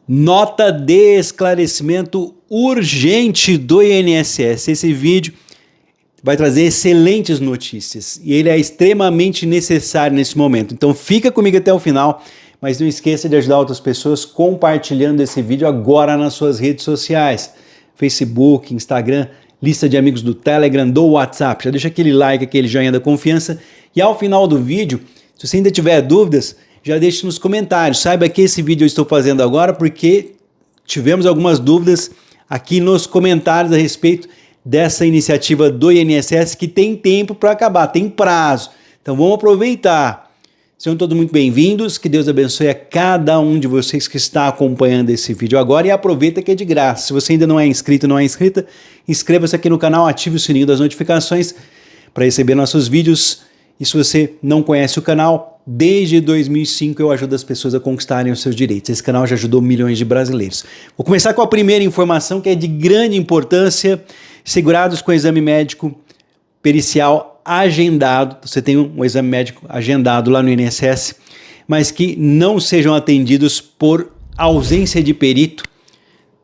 Nota de esclarecimento urgente do INSS. Esse vídeo vai trazer excelentes notícias e ele é extremamente necessário nesse momento. Então fica comigo até o final, mas não esqueça de ajudar outras pessoas compartilhando esse vídeo agora nas suas redes sociais. Facebook, Instagram, lista de amigos do Telegram, do WhatsApp. Já deixa aquele like, aquele joinha da confiança. E ao final do vídeo, se você ainda tiver dúvidas, já deixe nos comentários. Saiba que esse vídeo eu estou fazendo agora porque tivemos algumas dúvidas aqui nos comentários a respeito dessa iniciativa do INSS que tem tempo para acabar, tem prazo. Então vamos aproveitar. Sejam todos muito bem-vindos, que Deus abençoe a cada um de vocês que está acompanhando esse vídeo agora e aproveita que é de graça. Se você ainda não é inscrito, não é inscrita, inscreva-se aqui no canal, ative o sininho das notificações para receber nossos vídeos. E se você não conhece o canal, desde 2005 eu ajudo as pessoas a conquistarem os seus direitos. Esse canal já ajudou milhões de brasileiros. Vou começar com a primeira informação que é de grande importância. Segurados com exame médico pericial agendado, você tem um exame médico agendado lá no INSS, mas que não sejam atendidos por ausência de perito.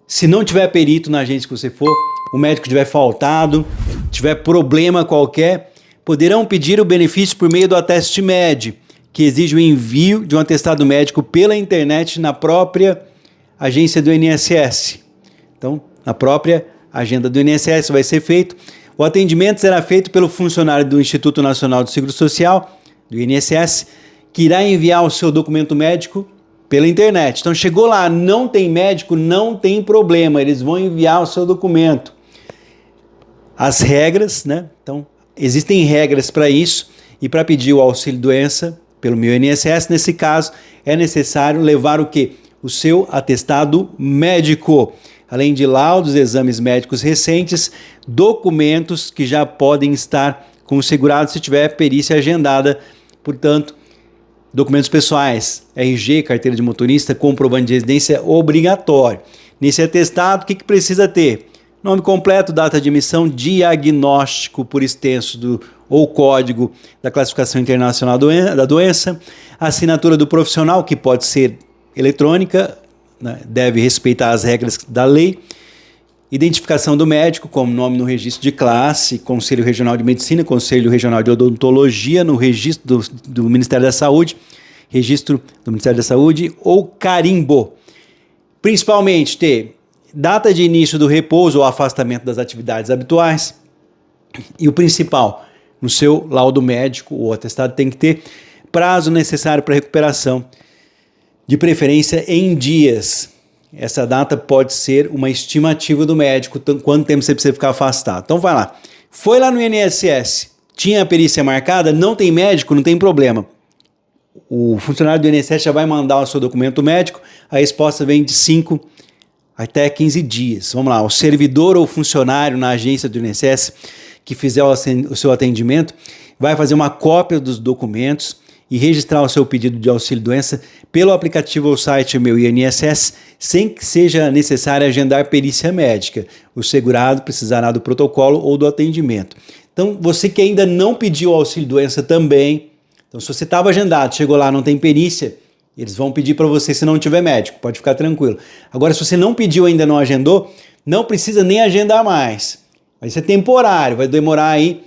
Se não tiver perito na agência que você for, o médico tiver faltado, tiver problema qualquer, poderão pedir o benefício por meio do Ateste Med, que exige o envio de um atestado médico pela internet na própria agência do INSS. Então, na própria agenda do INSS vai ser feito. O atendimento será feito pelo funcionário do Instituto Nacional do Seguro Social, do INSS, que irá enviar o seu documento médico pela internet. Então, chegou lá, não tem médico, não tem problema, eles vão enviar o seu documento. As regras, né? Então, existem regras para isso e para pedir o auxílio-doença pelo meu INSS, nesse caso, é necessário levar o quê? O seu atestado médico, além de laudos, exames médicos recentes, documentos que já podem estar com o segurado se tiver perícia agendada, portanto, documentos pessoais, RG, carteira de motorista, comprovante de residência obrigatório. Nesse atestado, o que precisa ter? Nome completo, data de emissão, diagnóstico por extenso ou código da classificação internacional da doença, assinatura do profissional, que pode ser eletrônica, né, deve respeitar as regras da lei, identificação do médico, como nome no registro de classe, Conselho Regional de Medicina, Conselho Regional de Odontologia, no registro do Ministério da Saúde, registro do Ministério da Saúde ou carimbo. Principalmente ter data de início do repouso ou afastamento das atividades habituais e o principal, no seu laudo médico ou atestado tem que ter prazo necessário para recuperação, de preferência em dias. Essa data pode ser uma estimativa do médico, quanto tempo você precisa ficar afastado. Então vai lá, foi lá no INSS, tinha a perícia marcada, não tem médico, não tem problema. O funcionário do INSS já vai mandar o seu documento médico, a resposta vem de 5 até 15 dias. Vamos lá, o servidor ou funcionário na agência do INSS que fizer o seu atendimento vai fazer uma cópia dos documentos e registrar o seu pedido de auxílio-doença pelo aplicativo ou site Meu INSS, sem que seja necessário agendar perícia médica. O segurado precisará do protocolo ou do atendimento. Então, você que ainda não pediu auxílio-doença também, então se você estava agendado, chegou lá, não tem perícia, eles vão pedir para você se não tiver médico, pode ficar tranquilo. Agora, se você não pediu ainda, não agendou, não precisa nem agendar mais. Vai ser temporário, vai demorar aí,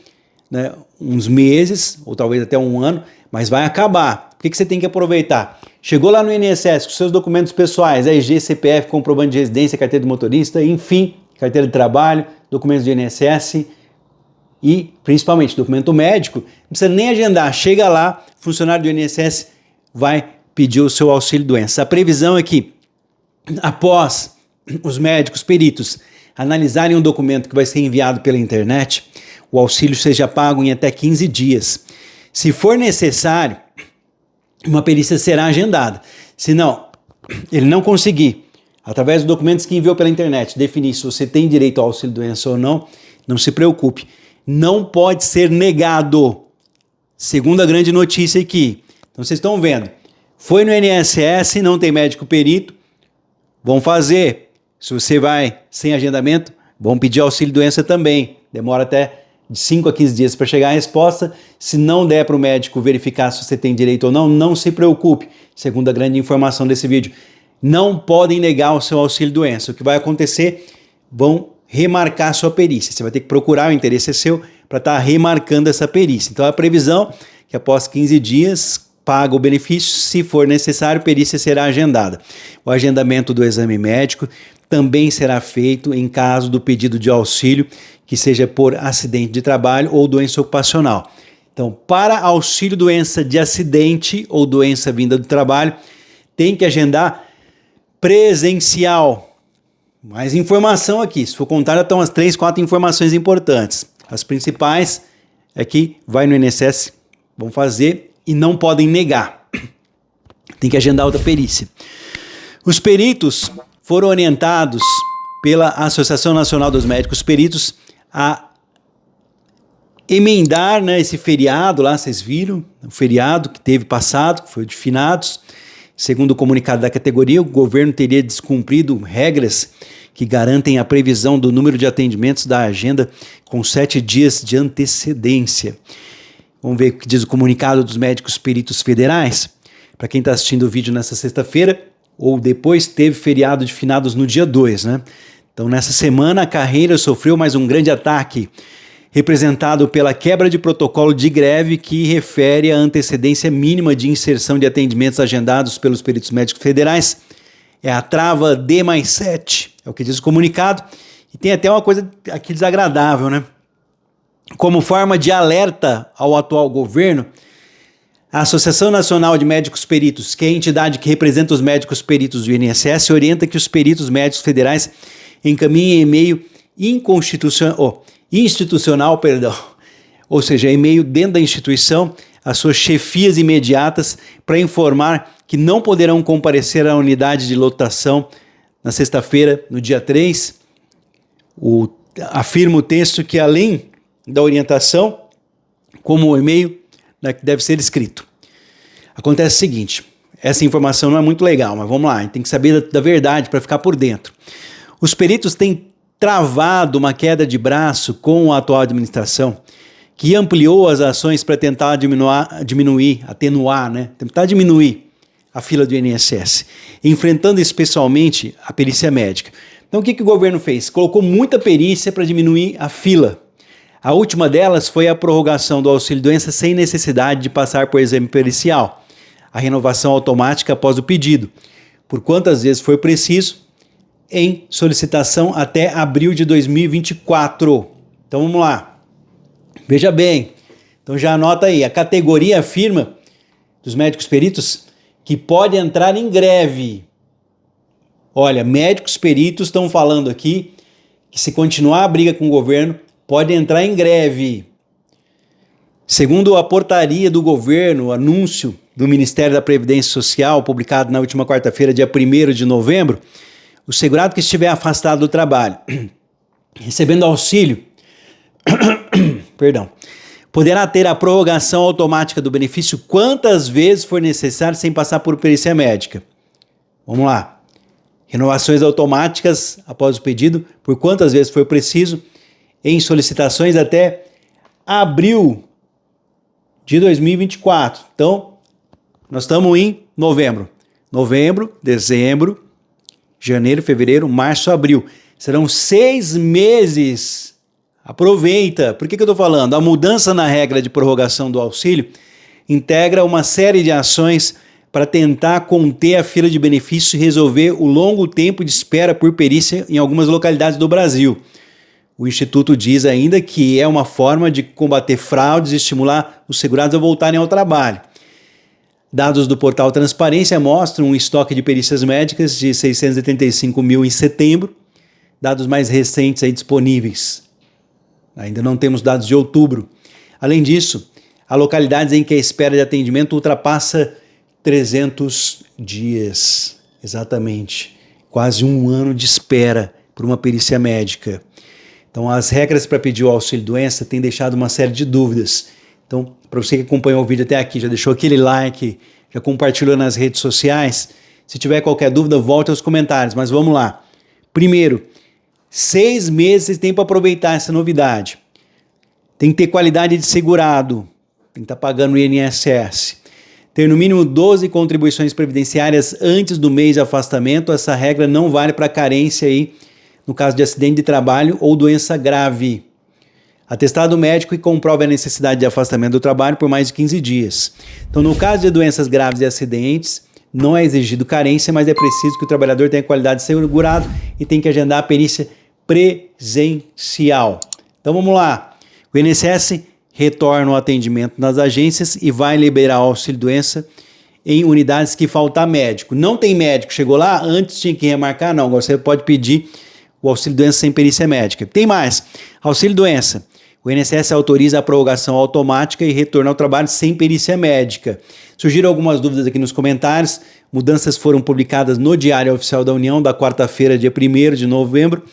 né, uns meses, ou talvez até um ano, mas vai acabar. O que você tem que aproveitar? Chegou lá no INSS com seus documentos pessoais, RG, CPF, comprovante de residência, carteira de motorista, enfim, carteira de trabalho, documentos do INSS e, principalmente, documento médico, não precisa nem agendar. Chega lá, funcionário do INSS vai pedir o seu auxílio-doença. A previsão é que, após os médicos peritos analisarem um documento que vai ser enviado pela internet, o auxílio seja pago em até 15 dias. Se for necessário, uma perícia será agendada. Se não, ele não conseguir, através dos documentos que enviou pela internet, definir se você tem direito ao auxílio-doença ou não, não se preocupe. Não pode ser negado. Segunda grande notícia aqui. Então vocês estão vendo. Foi no INSS, não tem médico perito, vão fazer. Se você vai sem agendamento, vão pedir auxílio-doença também. Demora até de 5 a 15 dias para chegar a resposta. Se não der para o médico verificar se você tem direito ou não, não se preocupe. Segunda grande informação desse vídeo. não podem negar o seu auxílio-doença. O que vai acontecer? Vão remarcar a sua perícia. Você vai ter que procurar, o interesse é seu, para estar remarcando essa perícia. Então, a previsão é que após 15 dias, paga o benefício, se for necessário, a perícia será agendada. O agendamento do exame médico também será feito em caso do pedido de auxílio, que seja por acidente de trabalho ou doença ocupacional. Então, para auxílio doença de acidente ou doença vinda do trabalho, tem que agendar presencial. Mais informação aqui, se for contar, estão as 3, 4 informações importantes. As principais é que vai no INSS, vão fazer e não podem negar. Tem que agendar outra perícia. Os peritos foram orientados pela Associação Nacional dos Médicos Peritos a emendar, né, esse feriado lá, vocês viram, o feriado que teve passado, que foi de finados. Segundo o comunicado da categoria, o governo teria descumprido regras que garantem a previsão do número de atendimentos da agenda com 7 dias de antecedência. Vamos ver o que diz o comunicado dos médicos peritos federais. Para quem está assistindo o vídeo nessa sexta-feira, ou depois, teve feriado de finados no dia 2, né? Então, nessa semana, a carreira sofreu mais um grande ataque, representado pela quebra de protocolo de greve que refere à antecedência mínima de inserção de atendimentos agendados pelos peritos médicos federais. É a trava D+7, é o que diz o comunicado. E tem até uma coisa aqui desagradável, né? Como forma de alerta ao atual governo, a Associação Nacional de Médicos Peritos, que é a entidade que representa os médicos peritos do INSS, orienta que os peritos médicos federais encaminhem e-mail institucional, ou seja, e-mail dentro da instituição, às suas chefias imediatas, para informar que não poderão comparecer à unidade de lotação na sexta-feira, no dia 3. Afirma o texto que, além da orientação, como o e-mail, que deve ser escrito. Acontece o seguinte, essa informação não é muito legal, mas vamos lá, a gente tem que saber da verdade para ficar por dentro. Os peritos têm travado uma queda de braço com a atual administração, que ampliou as ações para tentar tentar diminuir a fila do INSS, enfrentando especialmente a perícia médica. Então o que o governo fez? Colocou muita perícia para diminuir a fila. A última delas foi a prorrogação do auxílio-doença sem necessidade de passar por exame pericial, a renovação automática após o pedido, por quantas vezes for preciso, em solicitação até abril de 2024. Então vamos lá, veja bem, então já anota aí, a categoria afirma dos médicos peritos que pode entrar em greve. Olha, médicos peritos estão falando aqui que se continuar a briga com o governo, pode entrar em greve. Segundo a portaria do governo, o anúncio do Ministério da Previdência Social, publicado na última quarta-feira, dia 1º de novembro, o segurado que estiver afastado do trabalho, recebendo auxílio, poderá ter a prorrogação automática do benefício quantas vezes for necessário sem passar por perícia médica. Vamos lá. Renovações automáticas após o pedido, por quantas vezes for preciso, em solicitações até abril de 2024. Então, nós estamos em novembro. Novembro, dezembro, janeiro, fevereiro, março, abril. Serão 6 meses. Aproveita. Por que eu estou falando? A mudança na regra de prorrogação do auxílio integra uma série de ações para tentar conter a fila de benefícios e resolver o longo tempo de espera por perícia em algumas localidades do Brasil. O Instituto diz ainda que é uma forma de combater fraudes e estimular os segurados a voltarem ao trabalho. Dados do portal Transparência mostram um estoque de perícias médicas de 685 mil em setembro, dados mais recentes aí disponíveis. Ainda não temos dados de outubro. Além disso, há localidades em que a espera de atendimento ultrapassa 300 dias. Exatamente. Quase um ano de espera por uma perícia médica. Então, as regras para pedir o auxílio-doença têm deixado uma série de dúvidas. Então, para você que acompanhou o vídeo até aqui, já deixou aquele like, já compartilhou nas redes sociais, se tiver qualquer dúvida, volte aos comentários. Mas vamos lá. Primeiro, 6 meses vocês têm para aproveitar essa novidade. Tem que ter qualidade de segurado, tem que estar pagando o INSS. ter no mínimo 12 contribuições previdenciárias antes do mês de afastamento. Essa regra não vale para carência aí, no caso de acidente de trabalho ou doença grave. Atestado médico que comprova a necessidade de afastamento do trabalho por mais de 15 dias. Então, no caso de doenças graves e acidentes, não é exigido carência, mas é preciso que o trabalhador tenha qualidade segurado e tem que agendar a perícia presencial. Então, vamos lá. O INSS retorna o atendimento nas agências e vai liberar o auxílio-doença em unidades que faltar médico. Não tem médico, chegou lá, antes tinha que remarcar, não. Agora você pode pedir o auxílio-doença sem perícia médica. Tem mais, auxílio-doença. O INSS autoriza a prorrogação automática e retorno ao trabalho sem perícia médica. Surgiram algumas dúvidas aqui nos comentários. Mudanças foram publicadas no Diário Oficial da União da quarta-feira, dia 1º de novembro,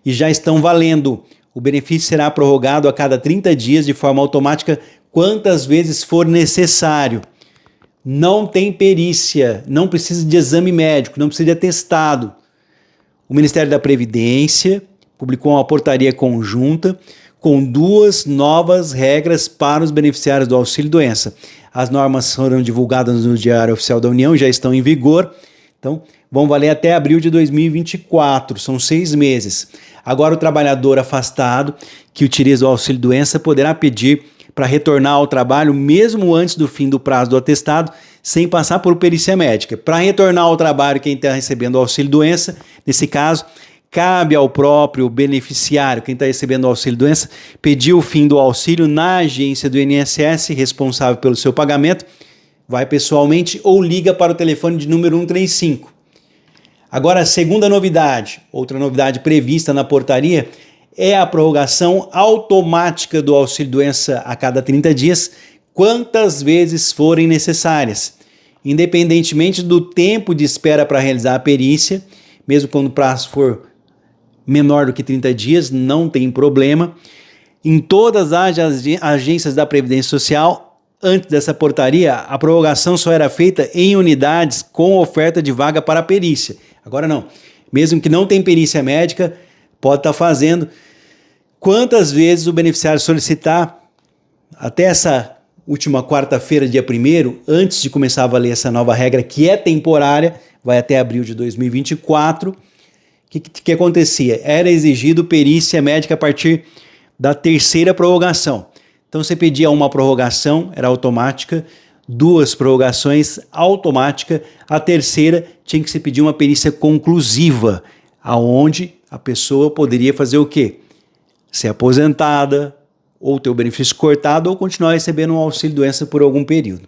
e já estão valendo. O benefício será prorrogado a cada 30 dias de forma automática, quantas vezes for necessário. Não tem perícia, não precisa de exame médico, não precisa de atestado. O Ministério da Previdência publicou uma portaria conjunta com 2 novas regras para os beneficiários do auxílio-doença. As normas foram divulgadas no Diário Oficial da União e já estão em vigor. Então, vão valer até abril de 2024, são 6 meses. Agora, o trabalhador afastado que utiliza o auxílio-doença poderá pedir para retornar ao trabalho mesmo antes do fim do prazo do atestado, sem passar por perícia médica. Para retornar ao trabalho, quem está recebendo o auxílio-doença, nesse caso, cabe ao próprio beneficiário, quem está recebendo o auxílio-doença, pedir o fim do auxílio na agência do INSS, responsável pelo seu pagamento, vai pessoalmente ou liga para o telefone de número 135. Agora, a segunda novidade, outra novidade prevista na portaria, é a prorrogação automática do auxílio-doença a cada 30 dias, quantas vezes forem necessárias, independentemente do tempo de espera para realizar a perícia, mesmo quando o prazo for menor do que 30 dias, não tem problema. Em todas as agências da Previdência Social, antes dessa portaria, a prorrogação só era feita em unidades com oferta de vaga para perícia. Agora não, mesmo que não tenha perícia médica, pode estar fazendo quantas vezes o beneficiário solicitar. Até essa última quarta-feira, dia 1º, antes de começar a valer essa nova regra, que é temporária, vai até abril de 2024, o que acontecia? Era exigido perícia médica a partir da 3ª prorrogação. Então você pedia uma prorrogação, era automática, 2 prorrogações, automática, a 3ª tinha que se pedir uma perícia conclusiva, aonde a pessoa poderia fazer o quê? Ser aposentada, ou ter o benefício cortado, ou continuar recebendo um auxílio-doença por algum período.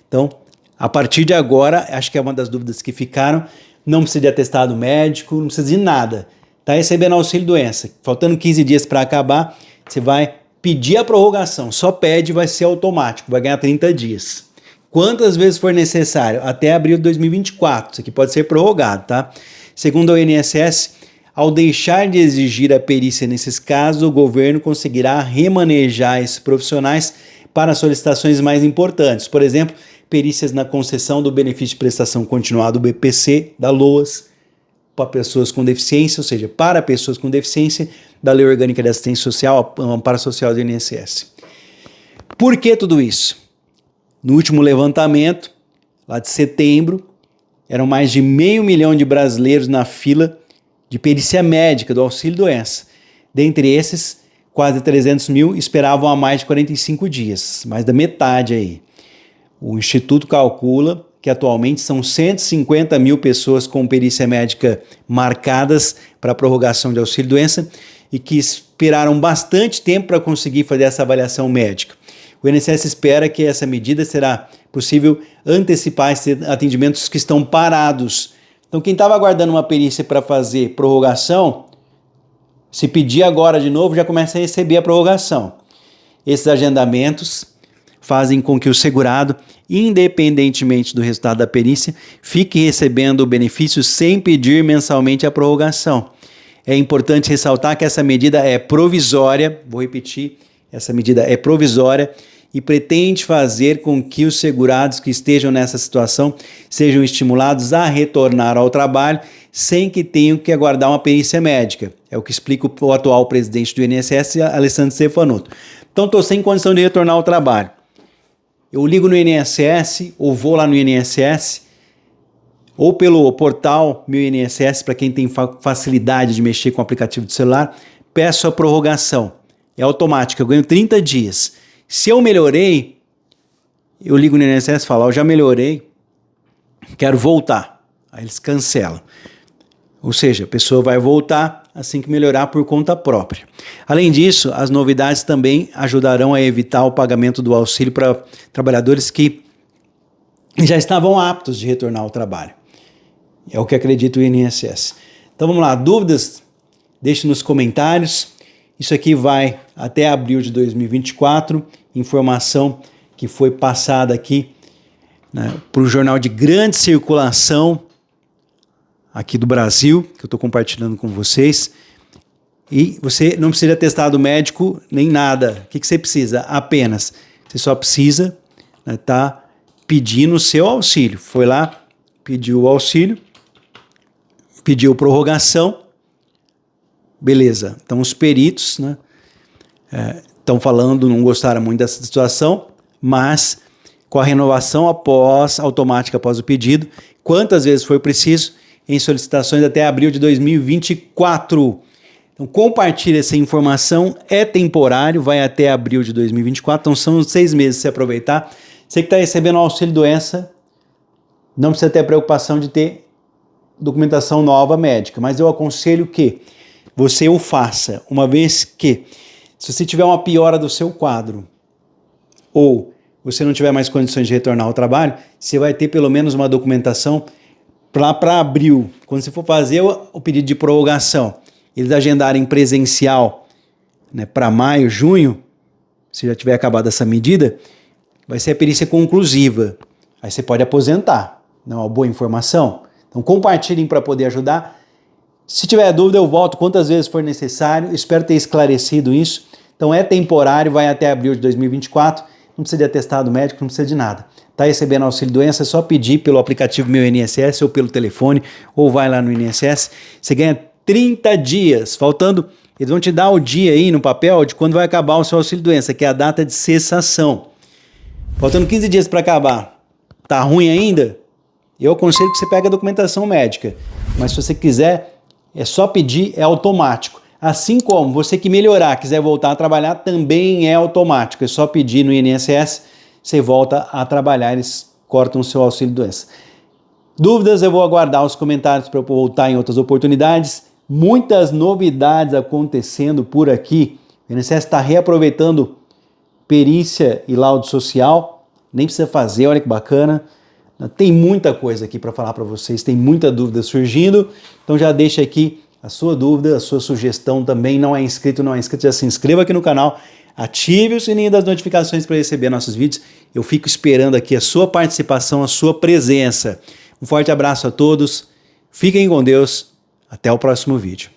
Então, a partir de agora, acho que é uma das dúvidas que ficaram, não precisa de atestado médico, não precisa de nada. Está recebendo auxílio-doença, faltando 15 dias para acabar, você vai pedir a prorrogação, só pede, vai ser automático, vai ganhar 30 dias. Quantas vezes for necessário? Até abril de 2024, isso aqui pode ser prorrogado, tá? Segundo o INSS, ao deixar de exigir a perícia nesses casos, o governo conseguirá remanejar esses profissionais para solicitações mais importantes. Por exemplo, perícias na concessão do benefício de prestação continuada do BPC, da LOAS, para pessoas com deficiência, ou seja, para pessoas com deficiência, da Lei Orgânica de Assistência Social, Amparo Social do INSS. Por que tudo isso? No último levantamento, lá de setembro, eram mais de 500 mil de brasileiros na fila de perícia médica do auxílio-doença. Dentre esses, quase 300 mil esperavam há mais de 45 dias, mais da metade aí. O Instituto calcula que atualmente são 150 mil pessoas com perícia médica marcadas para prorrogação de auxílio-doença e que esperaram bastante tempo para conseguir fazer essa avaliação médica. O INSS espera que essa medida será possível antecipar esses atendimentos que estão parados. Então, quem estava aguardando uma perícia para fazer prorrogação, se pedir agora de novo, já começa a receber a prorrogação. Esses agendamentos fazem com que o segurado, independentemente do resultado da perícia, fique recebendo o benefício sem pedir mensalmente a prorrogação. É importante ressaltar que essa medida é provisória, vou repetir, essa medida é provisória e pretende fazer com que os segurados que estejam nessa situação sejam estimulados a retornar ao trabalho sem que tenham que aguardar uma perícia médica. É o que explica o atual presidente do INSS, Alessandro Stefanotto. Então, estou sem condição de retornar ao trabalho. eu ligo no INSS ou vou lá no INSS ou pelo portal Meu INSS, para quem tem facilidade de mexer com o aplicativo do celular, peço a prorrogação. É automática, eu ganho 30 dias. Se eu melhorei, eu ligo no INSS e falo, eu já melhorei, quero voltar. Aí eles cancelam. Ou seja, a pessoa vai voltar assim que melhorar por conta própria. Além disso, as novidades também ajudarão a evitar o pagamento do auxílio para trabalhadores que já estavam aptos de retornar ao trabalho. É o que acredita o INSS. Então vamos lá, dúvidas? Deixe nos comentários. Isso aqui vai até abril de 2024. Informação que foi passada aqui, né, para o jornal de grande circulação aqui do Brasil, que eu estou compartilhando com vocês. E você não precisa de atestado médico nem nada. O que você precisa? Apenas, você só precisa tá pedindo o seu auxílio. Foi lá, pediu o auxílio, pediu prorrogação, beleza. Então os peritos estão falando, não gostaram muito dessa situação, mas com a renovação automática após o pedido, quantas vezes for preciso, em solicitações até abril de 2024. Então compartilhe essa informação, é temporário, vai até abril de 2024, então são 6 meses se aproveitar. Você que está recebendo auxílio doença, não precisa ter preocupação de ter documentação nova médica, mas eu aconselho que você o faça, uma vez que, se você tiver uma piora do seu quadro, ou você não tiver mais condições de retornar ao trabalho, você vai ter pelo menos uma documentação lá para abril. Quando você for fazer o pedido de prorrogação, eles agendarem presencial, né, para maio, junho, se já tiver acabado essa medida, vai ser a perícia conclusiva. Aí você pode aposentar. Não é uma boa informação? Então compartilhem para poder ajudar. Se tiver dúvida, eu volto quantas vezes for necessário. Espero ter esclarecido isso. Então é temporário, vai até abril de 2024. Não precisa de atestado médico, não precisa de nada. Está recebendo auxílio doença, é só pedir pelo aplicativo Meu INSS ou pelo telefone, ou vai lá no INSS. Você ganha 30 dias, faltando, eles vão te dar o dia aí no papel de quando vai acabar o seu auxílio doença, que é a data de cessação. Faltando 15 dias para acabar. Tá ruim ainda? Eu aconselho que você pegue a documentação médica. Mas se você quiser, é só pedir, é automático. Assim como você que melhorar, quiser voltar a trabalhar, também é automático. É só pedir no INSS, você volta a trabalhar, eles cortam o seu auxílio doença. Dúvidas, eu vou aguardar os comentários para eu voltar em outras oportunidades. Muitas novidades acontecendo por aqui. O INSS está reaproveitando perícia e laudo social. Nem precisa fazer, olha que bacana. Tem muita coisa aqui para falar para vocês, tem muita dúvida surgindo. Então já deixa aqui a sua dúvida, a sua sugestão também. Não é inscrito, não é inscrito, já se inscreva aqui no canal. Ative o sininho das notificações para receber nossos vídeos. Eu fico esperando aqui a sua participação, a sua presença. Um forte abraço a todos. Fiquem com Deus. Até o próximo vídeo.